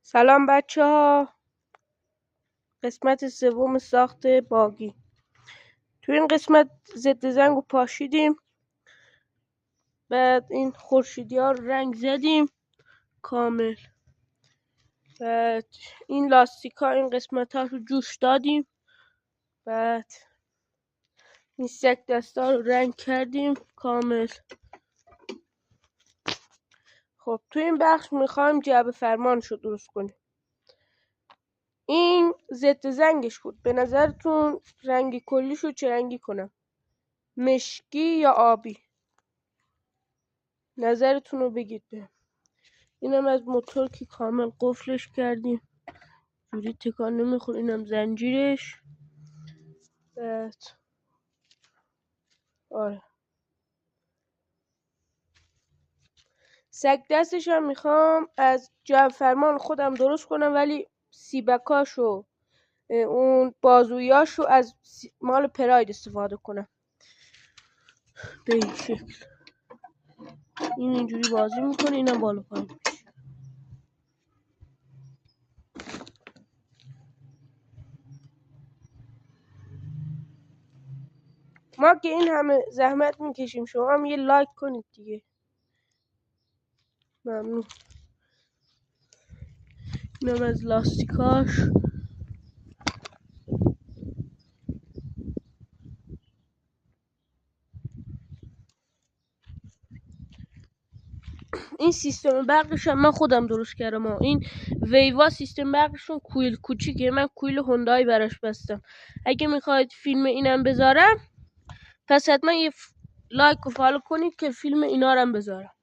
سلام بچه ها، قسمت سوم ساخت باگی. تو این قسمت ضد زنگ رو پاشیدیم، بعد این خورشیدی ها رو رنگ زدیم کامل، بعد این لاستیک ها این قسمت ها رو جوش دادیم، بعد این سک دست ها رو رنگ کردیم کامل. خب تو این بخش میخوایم جعبه فرمانش رو درست کنیم. این ضد زنگش بود. به نظرتون رنگ کلیشو چه رنگی کنم؟ مشکی یا آبی؟ نظرتون رو بگید به. اینم از موتور که کامل قفلش کردیم، جوری تکان نمیخوره. اینم زنجیرش. بعد آره سگ دستش هم میخوام از جعبه فرمان خودم درست کنم، ولی سیبکاشو اون بازویاشو از مال پراید استفاده کنم. به این شکل این اینجوری بازی میکنه، اینم بالا پایین میشه. ما که این همه زحمت میکشیم، شما هم یه لایک کنید دیگه، ممنون. اینم از لاستیکاش. این سیستم برقش هم من خودم درست کردم. این ویوا سیستم برقشون کویل کوچیکه، من کویل هوندای براش بستم. اگه میخواید فیلم اینم بذارم، پس حتما یه لایک و فالو کنید که فیلم اینا رو هم بذارم.